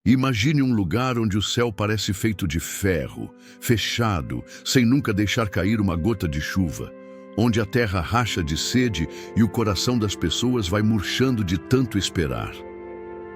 Imagine um lugar onde o céu parece feito de ferro, fechado, sem nunca deixar cair uma gota de chuva, onde a terra racha de sede e o coração das pessoas vai murchando de tanto esperar.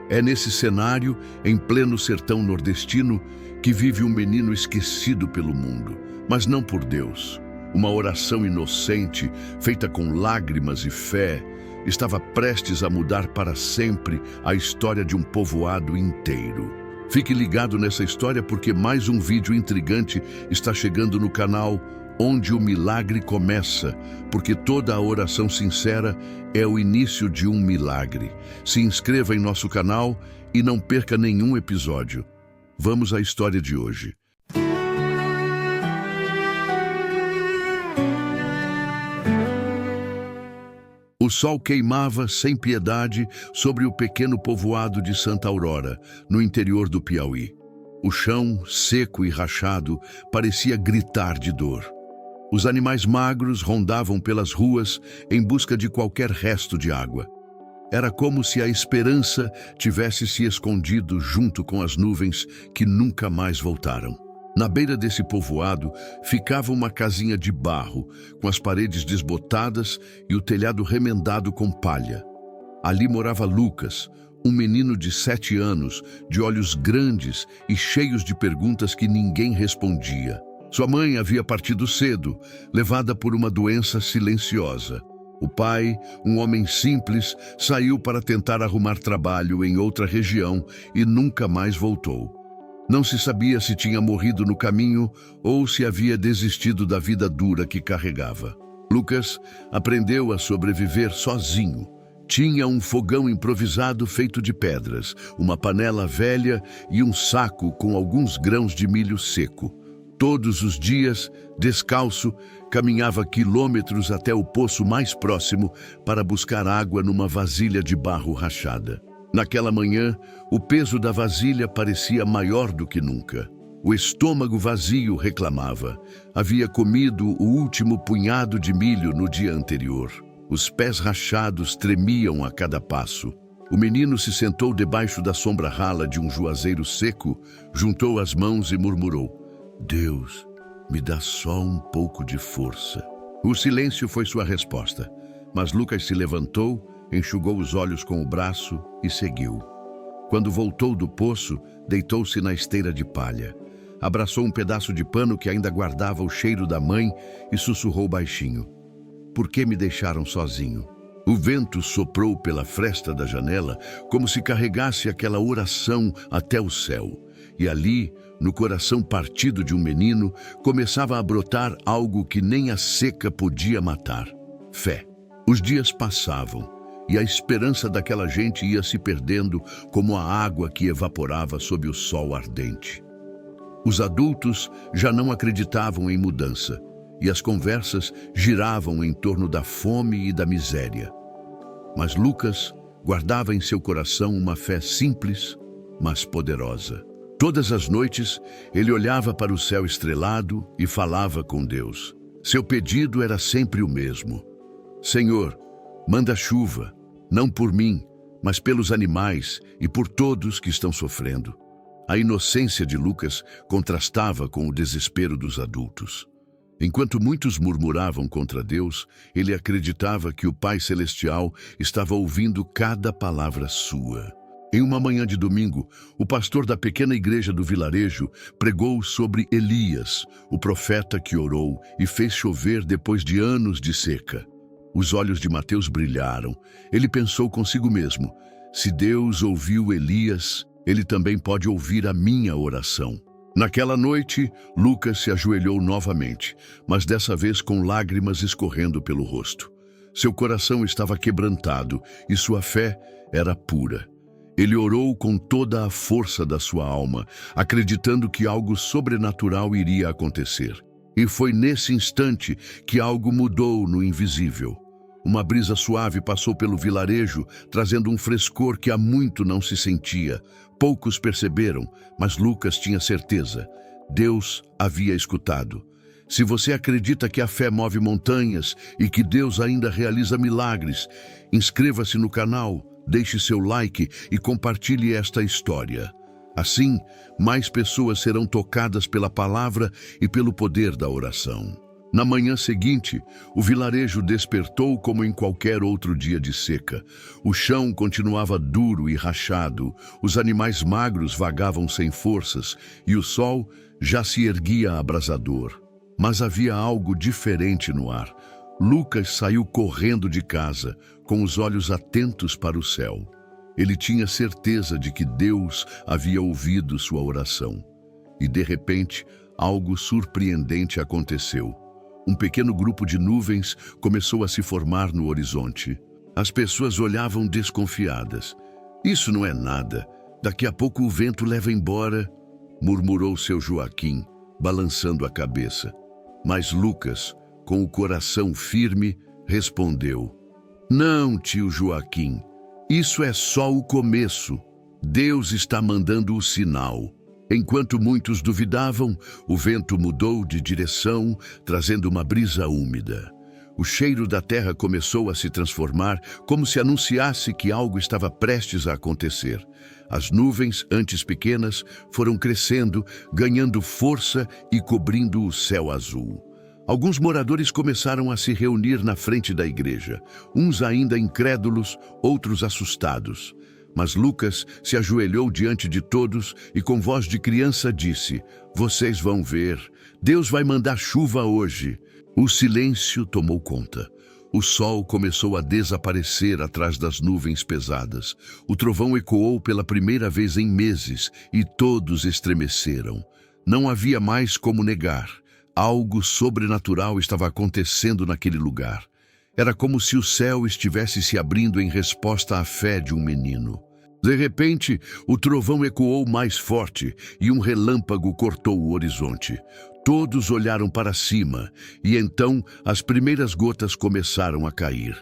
É nesse cenário, em pleno sertão nordestino, que vive um menino esquecido pelo mundo, mas não por Deus. Uma oração inocente, feita com lágrimas e fé, estava prestes a mudar para sempre a história de um povoado inteiro. Fique ligado nessa história porque mais um vídeo intrigante está chegando no canal Onde o Milagre Começa, porque toda a oração sincera é o início de um milagre. Se inscreva em nosso canal e não perca nenhum episódio. Vamos à história de hoje. O sol queimava sem piedade sobre o pequeno povoado de Santa Aurora, no interior do Piauí. O chão, seco e rachado, parecia gritar de dor. Os animais magros rondavam pelas ruas em busca de qualquer resto de água. Era como se a esperança tivesse se escondido junto com as nuvens que nunca mais voltaram. Na beira desse povoado ficava uma casinha de barro, com as paredes desbotadas e o telhado remendado com palha. Ali morava Lucas, um menino de 7 anos, de olhos grandes e cheios de perguntas que ninguém respondia. Sua mãe havia partido cedo, levada por uma doença silenciosa. O pai, um homem simples, saiu para tentar arrumar trabalho em outra região e nunca mais voltou. Não se sabia se tinha morrido no caminho ou se havia desistido da vida dura que carregava. Lucas aprendeu a sobreviver sozinho. Tinha um fogão improvisado feito de pedras, uma panela velha e um saco com alguns grãos de milho seco. Todos os dias, descalço, caminhava quilômetros até o poço mais próximo para buscar água numa vasilha de barro rachada. Naquela manhã, o peso da vasilha parecia maior do que nunca. O estômago vazio reclamava. Havia comido o último punhado de milho no dia anterior. Os pés rachados tremiam a cada passo. O menino se sentou debaixo da sombra rala de um juazeiro seco, juntou as mãos e murmurou: "Deus, me dá só um pouco de força." O silêncio foi sua resposta, mas Lucas se levantou, enxugou os olhos com o braço e seguiu. Quando voltou do poço, deitou-se na esteira de palha. Abraçou um pedaço de pano que ainda guardava o cheiro da mãe e sussurrou baixinho: "Por que me deixaram sozinho?" O vento soprou pela fresta da janela como se carregasse aquela oração até o céu. E ali, no coração partido de um menino, começava a brotar algo que nem a seca podia matar: fé. Os dias passavam e a esperança daquela gente ia se perdendo como a água que evaporava sob o sol ardente. Os adultos já não acreditavam em mudança e as conversas giravam em torno da fome e da miséria. Mas Lucas guardava em seu coração uma fé simples, mas poderosa. Todas as noites, ele olhava para o céu estrelado e falava com Deus. Seu pedido era sempre o mesmo: "Senhor, manda chuva, não por mim, mas pelos animais e por todos que estão sofrendo." A inocência de Lucas contrastava com o desespero dos adultos. Enquanto muitos murmuravam contra Deus, ele acreditava que o Pai Celestial estava ouvindo cada palavra sua. Em uma manhã de domingo, o pastor da pequena igreja do vilarejo pregou sobre Elias, o profeta que orou e fez chover depois de anos de seca. Os olhos de Mateus brilharam. Ele pensou consigo mesmo: se Deus ouviu Elias, ele também pode ouvir a minha oração. Naquela noite, Lucas se ajoelhou novamente, mas dessa vez com lágrimas escorrendo pelo rosto. Seu coração estava quebrantado e sua fé era pura. Ele orou com toda a força da sua alma, acreditando que algo sobrenatural iria acontecer. E foi nesse instante que algo mudou no invisível. Uma brisa suave passou pelo vilarejo, trazendo um frescor que há muito não se sentia. Poucos perceberam, mas Lucas tinha certeza. Deus havia escutado. Se você acredita que a fé move montanhas e que Deus ainda realiza milagres, inscreva-se no canal, deixe seu like e compartilhe esta história. Assim, mais pessoas serão tocadas pela palavra e pelo poder da oração. Na manhã seguinte, o vilarejo despertou como em qualquer outro dia de seca. O chão continuava duro e rachado, os animais magros vagavam sem forças e o sol já se erguia abrasador. Mas havia algo diferente no ar. Lucas saiu correndo de casa, com os olhos atentos para o céu. Ele tinha certeza de que Deus havia ouvido sua oração. E, de repente, algo surpreendente aconteceu. Um pequeno grupo de nuvens começou a se formar no horizonte. As pessoas olhavam desconfiadas. "Isso não é nada. Daqui a pouco o vento leva embora", murmurou seu Joaquim, balançando a cabeça. Mas Lucas, com o coração firme, respondeu: "Não, tio Joaquim. Isso é só o começo. Deus está mandando o sinal." Enquanto muitos duvidavam, o vento mudou de direção, trazendo uma brisa úmida. O cheiro da terra começou a se transformar, como se anunciasse que algo estava prestes a acontecer. As nuvens, antes pequenas, foram crescendo, ganhando força e cobrindo o céu azul. Alguns moradores começaram a se reunir na frente da igreja, uns ainda incrédulos, outros assustados. Mas Lucas se ajoelhou diante de todos e com voz de criança disse: "Vocês vão ver, Deus vai mandar chuva hoje." O silêncio tomou conta. O sol começou a desaparecer atrás das nuvens pesadas. O trovão ecoou pela primeira vez em meses e todos estremeceram. Não havia mais como negar. Algo sobrenatural estava acontecendo naquele lugar. Era como se o céu estivesse se abrindo em resposta à fé de um menino. De repente, o trovão ecoou mais forte e um relâmpago cortou o horizonte. Todos olharam para cima e então as primeiras gotas começaram a cair.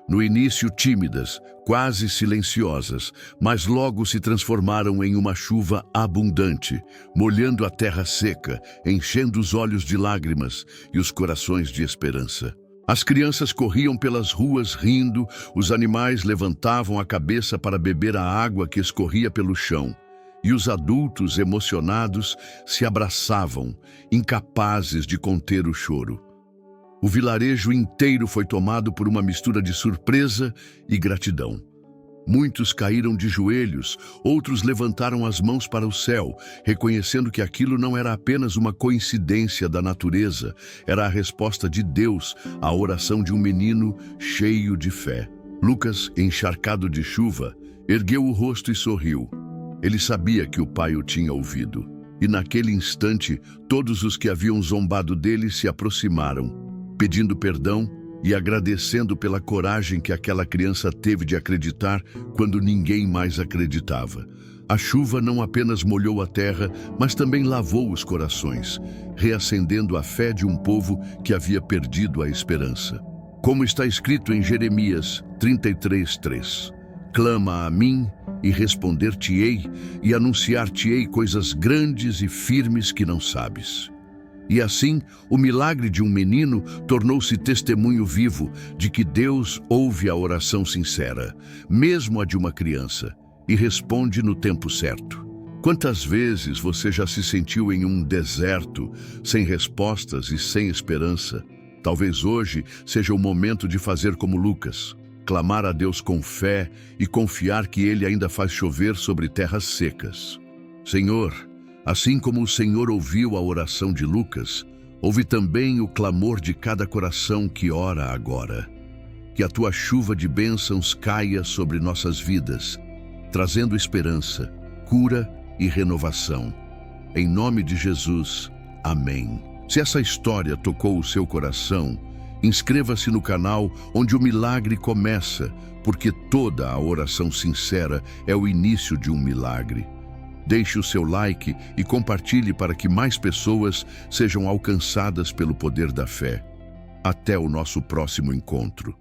No início tímidas, quase silenciosas, mas logo se transformaram em uma chuva abundante, molhando a terra seca, enchendo os olhos de lágrimas e os corações de esperança. As crianças corriam pelas ruas rindo, os animais levantavam a cabeça para beber a água que escorria pelo chão, e os adultos, emocionados, se abraçavam, incapazes de conter o choro. O vilarejo inteiro foi tomado por uma mistura de surpresa e gratidão. Muitos caíram de joelhos, outros levantaram as mãos para o céu, reconhecendo que aquilo não era apenas uma coincidência da natureza, era a resposta de Deus à oração de um menino cheio de fé. Lucas, encharcado de chuva, ergueu o rosto e sorriu. Ele sabia que o pai o tinha ouvido. E naquele instante, todos os que haviam zombado dele se aproximaram, pedindo perdão e agradecendo pela coragem que aquela criança teve de acreditar quando ninguém mais acreditava. A chuva não apenas molhou a terra, mas também lavou os corações, reacendendo a fé de um povo que havia perdido a esperança. Como está escrito em Jeremias 33:3, "Clama a mim e responder-te-ei, e anunciar-te-ei coisas grandes e firmes que não sabes." E assim, o milagre de um menino tornou-se testemunho vivo de que Deus ouve a oração sincera, mesmo a de uma criança, e responde no tempo certo. Quantas vezes você já se sentiu em um deserto, sem respostas e sem esperança? Talvez hoje seja o momento de fazer como Lucas, clamar a Deus com fé e confiar que Ele ainda faz chover sobre terras secas. Senhor, assim como o Senhor ouviu a oração de Lucas, ouve também o clamor de cada coração que ora agora. Que a tua chuva de bênçãos caia sobre nossas vidas, trazendo esperança, cura e renovação. Em nome de Jesus, amém. Se essa história tocou o seu coração, inscreva-se no canal onde o milagre começa, porque toda a oração sincera é o início de um milagre. Deixe o seu like e compartilhe para que mais pessoas sejam alcançadas pelo poder da fé. Até o nosso próximo encontro.